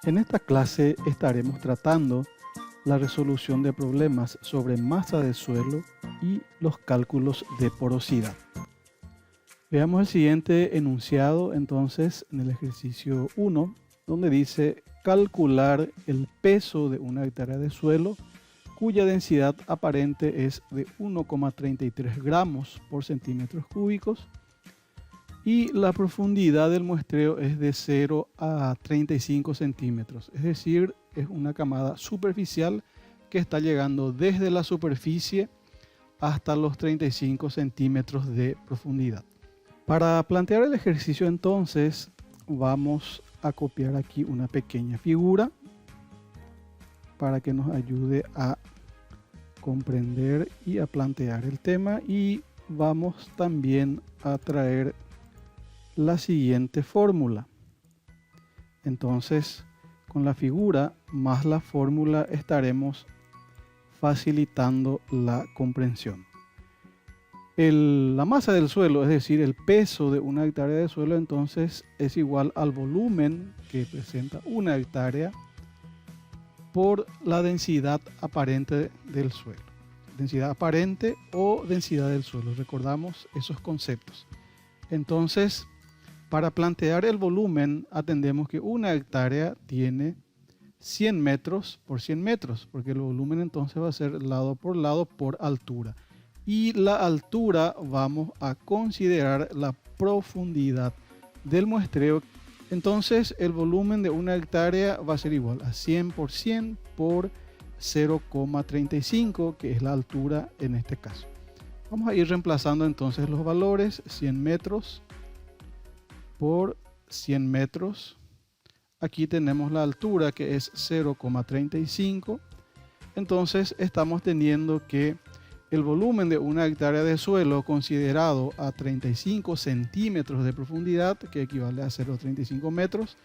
En esta clase estaremos tratando la resolución de problemas sobre masa de suelo y los cálculos de porosidad. Veamos el siguiente enunciado entonces en el ejercicio 1, donde dice calcular el peso de una hectárea de suelo cuya densidad aparente es de 1,33 gramos por centímetros cúbicos y la profundidad del muestreo es de 0 a 35 centímetros, es decir, es una camada superficial que está llegando desde la superficie hasta los 35 centímetros de profundidad. Para plantear el ejercicio entonces vamos a copiar aquí una pequeña figura para que nos ayude a comprender y a plantear el tema, y vamos también a traer la siguiente fórmula. Entonces, con la figura más la fórmula estaremos facilitando la comprensión. La masa del suelo, es decir, el peso de una hectárea de suelo, entonces es igual al volumen que presenta una hectárea por la densidad aparente del suelo. Densidad aparente o densidad del suelo. Recordamos esos conceptos. Entonces, para plantear el volumen, atendemos que una hectárea tiene 100 metros por 100 metros, porque el volumen entonces va a ser lado por altura. Y la altura vamos a considerar la profundidad del muestreo. Entonces el volumen de una hectárea va a ser igual a 100 por 100 por 0,35, que es la altura en este caso. Vamos a ir reemplazando entonces los valores. 100 metros por 100 metros. Aquí tenemos la altura, que es 0,35. Entonces estamos teniendo que el volumen de una hectárea de suelo considerado a 35 centímetros de profundidad, que equivale a 0,35 metros,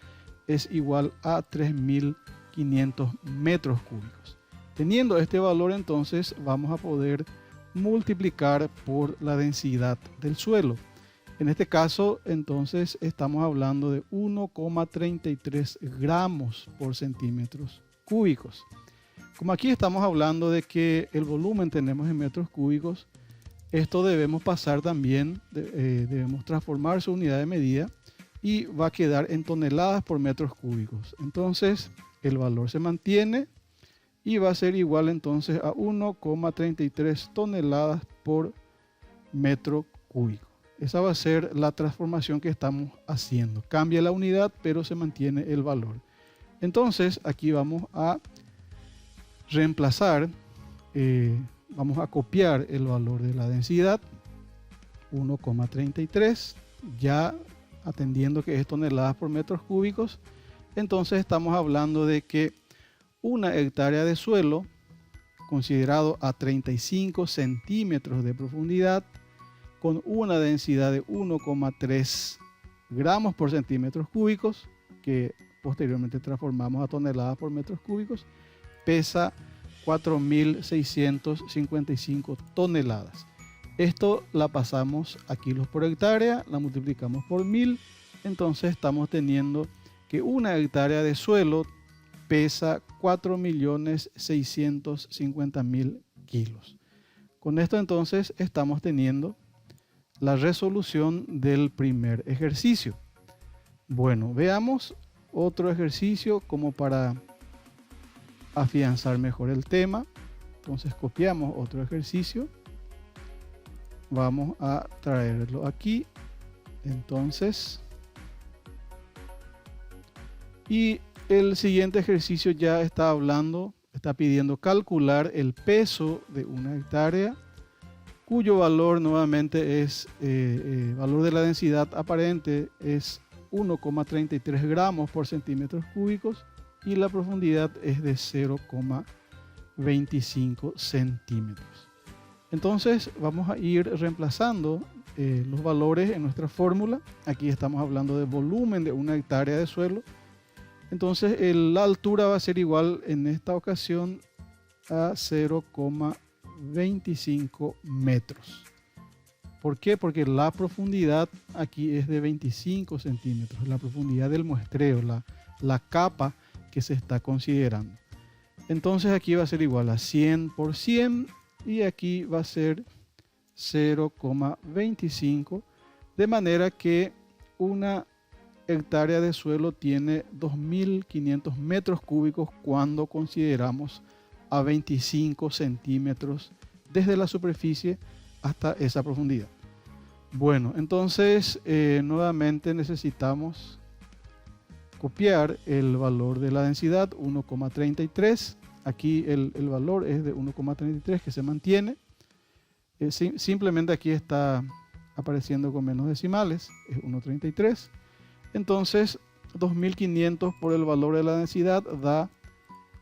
es igual a 3.500 metros cúbicos. Teniendo este valor, entonces vamos a poder multiplicar por la densidad del suelo. En este caso, entonces, estamos hablando de 1,33 gramos por centímetros cúbicos. Como aquí estamos hablando de que el volumen tenemos en metros cúbicos, esto debemos pasar también, debemos transformar su unidad de medida y va a quedar en toneladas por metros cúbicos. Entonces, el valor se mantiene y va a ser igual entonces a 1,33 toneladas por metro cúbico. Esa va a ser la transformación que estamos haciendo. Cambia la unidad, pero se mantiene el valor. Entonces, aquí vamos a reemplazar, vamos a copiar el valor de la densidad, 1,33, ya atendiendo que es toneladas por metros cúbicos. Entonces estamos hablando de que una hectárea de suelo considerado a 35 centímetros de profundidad con una densidad de 1,3 gramos por centímetros cúbicos, que posteriormente transformamos a toneladas por metros cúbicos, pesa 4.655 toneladas. Esto la pasamos a kilos por hectárea, la multiplicamos por 1000, entonces estamos teniendo que una hectárea de suelo pesa 4.650.000 kilos. Con esto entonces estamos teniendo la resolución del primer ejercicio. Bueno, veamos otro ejercicio como para afianzar mejor el tema. Entonces copiamos otro ejercicio, vamos a traerlo aquí, entonces, y el siguiente ejercicio ya está pidiendo calcular el peso de una hectárea cuyo valor nuevamente es valor de la densidad aparente es 1,33 gramos por centímetros cúbicos y la profundidad es de 0,25 centímetros. Entonces vamos a ir reemplazando los valores en nuestra fórmula. Aquí estamos hablando de volumen de una hectárea de suelo. Entonces la altura va a ser igual en esta ocasión a 0,25 metros. ¿Por qué? Porque la profundidad aquí es de 25 centímetros. La profundidad del muestreo, la capa que se está considerando. Entonces aquí va a ser igual a 100 por 100 y aquí va a ser 0,25, de manera que una hectárea de suelo tiene 2.500 metros cúbicos cuando consideramos a 25 centímetros desde la superficie hasta esa profundidad. Bueno, entonces nuevamente necesitamos copiar el valor de la densidad 1,33. Aquí el valor es de 1,33 que se mantiene. Simplemente aquí está apareciendo con menos decimales, es 1,33. Entonces 2.500 por el valor de la densidad da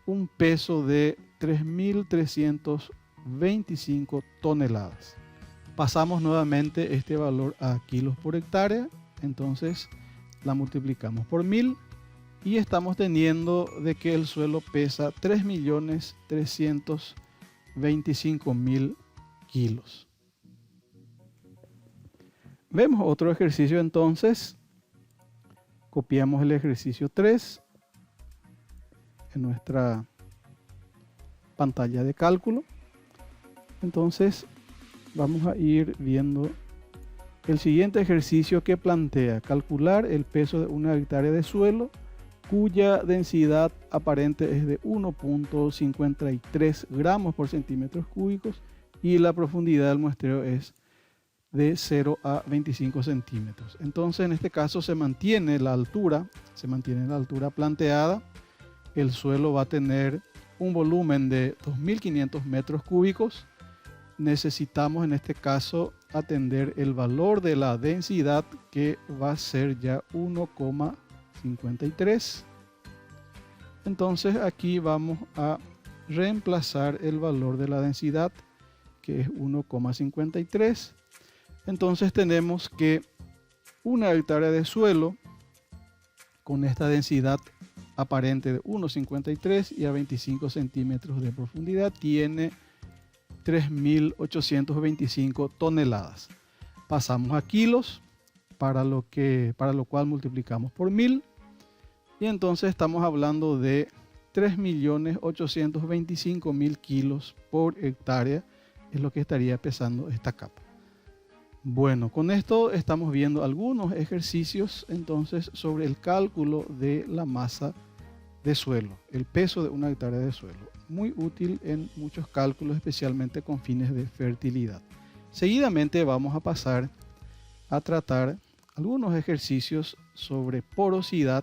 un peso de 3.325 toneladas. Pasamos nuevamente este valor a kilos por hectárea, entonces la multiplicamos por 1000 y estamos teniendo de que el suelo pesa 3.325.000 kilos. Vemos otro ejercicio entonces. Copiamos el ejercicio 3 en nuestra pantalla de cálculo. Entonces vamos a ir viendo el siguiente ejercicio que plantea calcular el peso de una hectárea de suelo cuya densidad aparente es de 1,53 gramos por centímetros cúbicos y la profundidad del muestreo es de 0 a 25 centímetros. Entonces en este caso se mantiene la altura planteada. El suelo va a tener un volumen de 2.500 metros cúbicos. Necesitamos en este caso atender el valor de la densidad, que va a ser ya 1,53. Entonces aquí vamos a reemplazar el valor de la densidad, que es 1,53. Entonces tenemos que una hectárea de suelo con esta densidad aparente de 1,53 y a 25 centímetros de profundidad tiene 3.825 toneladas. Pasamos a kilos, para lo cual multiplicamos por 1000 y entonces estamos hablando de 3.825.000 kilos por hectárea, es lo que estaría pesando esta capa. Bueno, con esto estamos viendo algunos ejercicios entonces sobre el cálculo de la masa de suelo, el peso de una hectárea de suelo. Muy útil en muchos cálculos, especialmente con fines de fertilidad. Seguidamente vamos a pasar a tratar algunos ejercicios sobre porosidad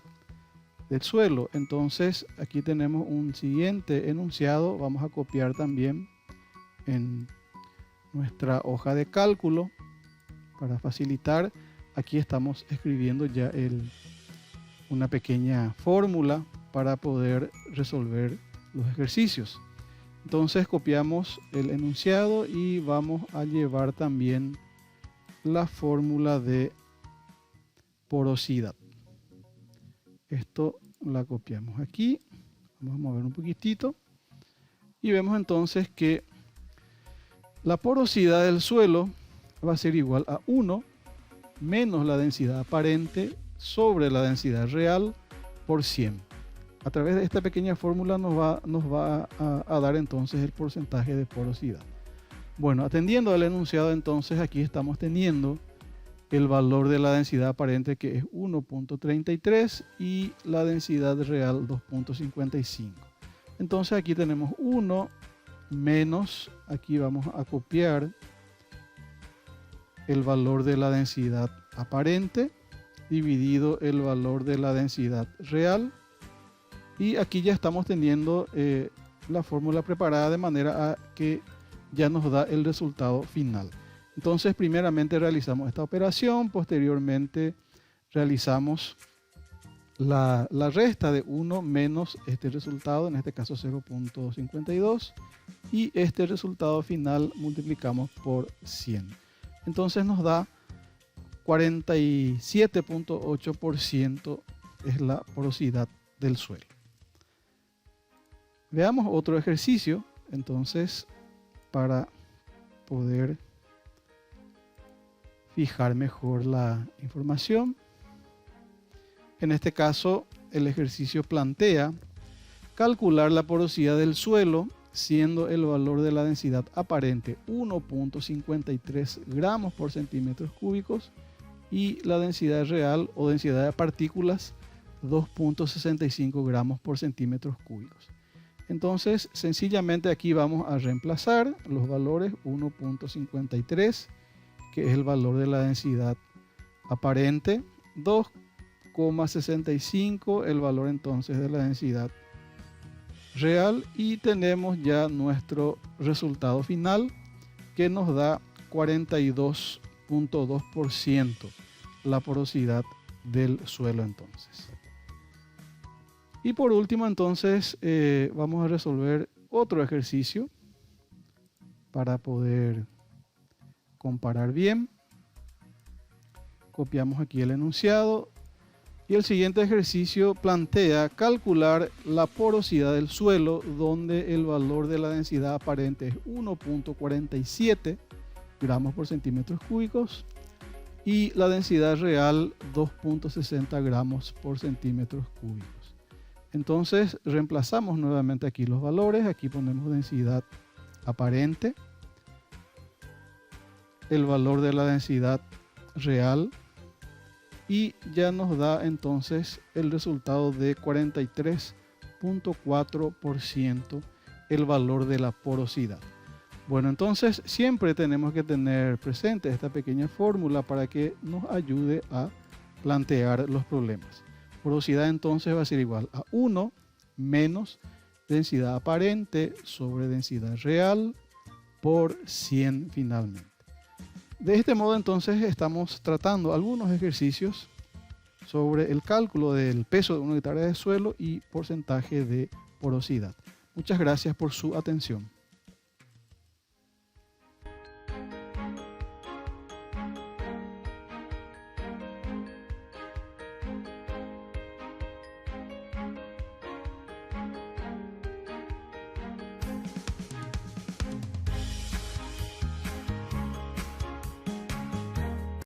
del suelo. Entonces aquí tenemos un siguiente enunciado, vamos a copiar también en nuestra hoja de cálculo. Para facilitar, aquí estamos escribiendo ya una pequeña fórmula para poder resolver los ejercicios. Entonces copiamos el enunciado y vamos a llevar también la fórmula de porosidad. Esto la copiamos aquí. Vamos a mover un poquitito y vemos entonces que la porosidad del suelo va a ser igual a 1 menos la densidad aparente sobre la densidad real por 100. A través de esta pequeña fórmula nos va a dar entonces el porcentaje de porosidad. Bueno, atendiendo al enunciado, entonces aquí estamos teniendo el valor de la densidad aparente, que es 1,33 y la densidad real 2,55. Entonces aquí tenemos 1 menos, aquí vamos a copiar el valor de la densidad aparente dividido el valor de la densidad real, y aquí ya estamos teniendo la fórmula preparada de manera a que ya nos da el resultado final. Entonces primeramente realizamos esta operación, posteriormente realizamos la resta de 1 menos este resultado, en este caso 0,52, y este resultado final multiplicamos por 100. Entonces nos da 47,8% es la porosidad del suelo. Veamos otro ejercicio, entonces, para poder fijar mejor la información. En este caso, el ejercicio plantea calcular la porosidad del suelo, siendo el valor de la densidad aparente 1.53 gramos por centímetros cúbicos y la densidad real o densidad de partículas 2.65 gramos por centímetros cúbicos. Entonces, sencillamente aquí vamos a reemplazar los valores 1.53, que es el valor de la densidad aparente, 2.65, el valor entonces de la densidad real, y tenemos ya nuestro resultado final que nos da 42.2% la porosidad del suelo entonces. Y por último entonces vamos a resolver otro ejercicio para poder comparar bien. Copiamos aquí el enunciado. Y el siguiente ejercicio plantea calcular la porosidad del suelo, donde el valor de la densidad aparente es 1.47 gramos por centímetros cúbicos y la densidad real 2.60 gramos por centímetros cúbicos. Entonces reemplazamos nuevamente aquí los valores. Aquí ponemos densidad aparente, el valor de la densidad real, y ya nos da entonces el resultado de 43.4% el valor de la porosidad. Bueno, entonces siempre tenemos que tener presente esta pequeña fórmula para que nos ayude a plantear los problemas. Porosidad entonces va a ser igual a 1 menos densidad aparente sobre densidad real por 100 finalmente. De este modo entonces estamos tratando algunos ejercicios sobre el cálculo del peso de una hectárea de suelo y porcentaje de porosidad. Muchas gracias por su atención.